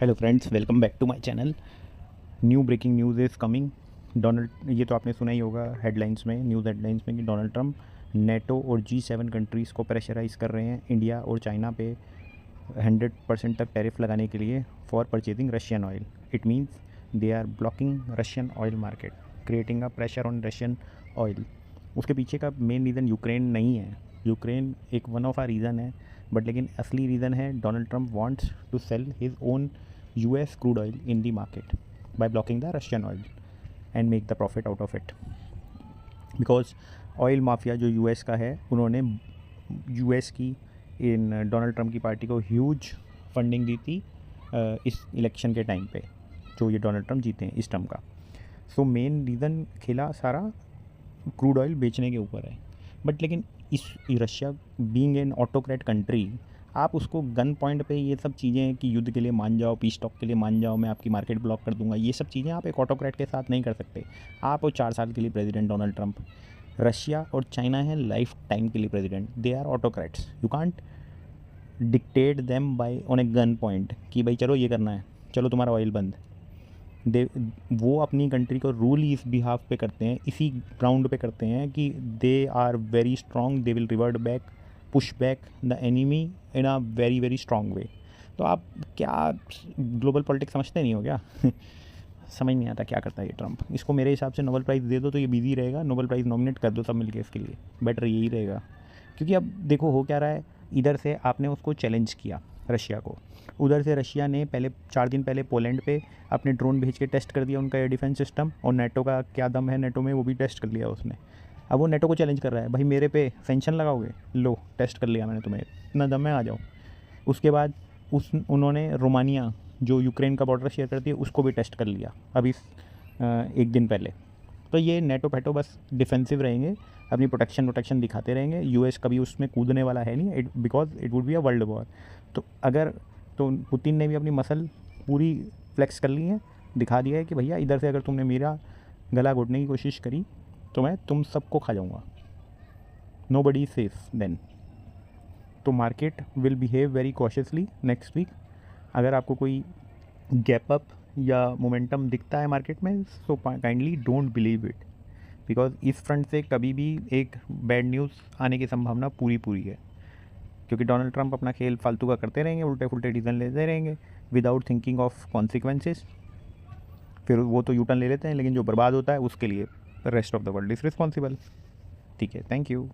Hello friends, welcome back to my channel. New breaking news is coming. ये तो आपने सुना ही होगा हेडलाइंस में, न्यूज़ हेडलाइंस में, कि डोनाल्ड ट्रम्प नेटो और G7 कंट्रीज़ को प्रेशराइज़ कर रहे हैं इंडिया और चाइना पे 100% तक टैरिफ लगाने के लिए for purchasing Russian oil. It means they are blocking Russian oil market, creating a pressure on Russian oil. उसके पीछे का मेन रीज़न यूक्रेन नहीं है। यूक्रेन एक वन ऑफ आ रीज़न है, बट लेकिन असली रीज़न है Donald Trump wants to sell his own US crude oil in the market by blocking the Russian oil and make the profit out of it. Because oil mafia जो US का है, उन्होंने US की इन Donald Trump की party को huge funding दी थी इस election के टाइम पे, जो ये डोनाल्ड ट्रम्प जीते हैं इस टर्म का। सो मेन रीज़न खेला सारा क्रूड ऑयल बेचने के ऊपर है। बट लेकिन इस Russia being an autocrat country, आप उसको गन पॉइंट पे ये सब चीज़ें कि युद्ध के लिए मान जाओ, पीस टॉक के लिए मान जाओ, मैं आपकी मार्केट ब्लॉक कर दूंगा, ये सब चीज़ें आप एक ऑटोक्रेट के साथ नहीं कर सकते। आप 4 साल के लिए प्रेसिडेंट डोनाल्ड ट्रम्प, रशिया और चाइना है लाइफ टाइम के लिए president. They are autocrats, you can't dictate them by on a gun point कि भाई चलो ये करना है, चलो तुम्हारा ऑयल बंद। दे वो अपनी कंट्री को रूल इस बिहाफ पे करते हैं, इसी ग्राउंड पे करते हैं कि they are very strong, they will revert back, push back the enemy in a very very strong way. तो आप क्या ग्लोबल पॉलिटिक्स समझते नहीं हो क्या? समझ नहीं आता क्या करता है ये ट्रम्प। इसको मेरे हिसाब से नोबेल प्राइज़ दे दो तो ये बिजी रहेगा, नोबेल प्राइज़ नॉमिनेट कर दो सब मिलके इसके लिए, बेटर यही रहेगा। क्योंकि अब देखो हो क्या रहा है, इधर से आपने उसको चैलेंज किया रशिया को, उधर से रशिया ने पहले 4 दिन पहले पोलैंड पे अपने ड्रोन भेज के टेस्ट कर दिया उनका एयर डिफेंस सिस्टम, और नेटो का क्या दम है नेटो में वो भी टेस्ट कर लिया उसने। अब वो नेटो को चैलेंज कर रहा है, भाई मेरे पे सैंक्शन लगाओगे, लो टेस्ट कर लिया मैंने तुम्हें, इतना दम है आ जाओ। उसके बाद उन्होंने रोमानिया जो यूक्रेन का बॉर्डर शेयर करती है उसको भी टेस्ट कर लिया अभी 1 दिन पहले। तो ये नेटो पैटो बस डिफेंसिव रहेंगे, अपनी प्रोटेक्शन दिखाते रहेंगे। US कभी उसमें कूदने वाला है नहीं, because it would be a world war. तो अगर तो पुतिन ने भी अपनी मसल पूरी फ्लेक्स कर ली है, दिखा दिया है कि भैया इधर से अगर तुमने मेरा गला घोटने की कोशिश करी तो मैं तुम सबको खा जाऊँगा, नो बडी सेफ देन। तो market will behave very cautiously next week. अगर आपको कोई गैप अप या मोमेंटम दिखता है मार्केट में, so kindly don't believe it, because इस फ्रंट से कभी भी एक बैड न्यूज़ आने की संभावना पूरी पूरी है। क्योंकि डोनाल्ड ट्रम्प अपना खेल फालतू का करते रहेंगे, उल्टे फुल्टे डिसीजन लेते रहेंगे विदाउट थिंकिंग ऑफ कॉन्सिक्वेंसेस। फिर वो तो यूटर्न ले लेते हैं, लेकिन जो बर्बाद होता है उसके लिए rest of the world is responsible. ठीक है, थैंक यू।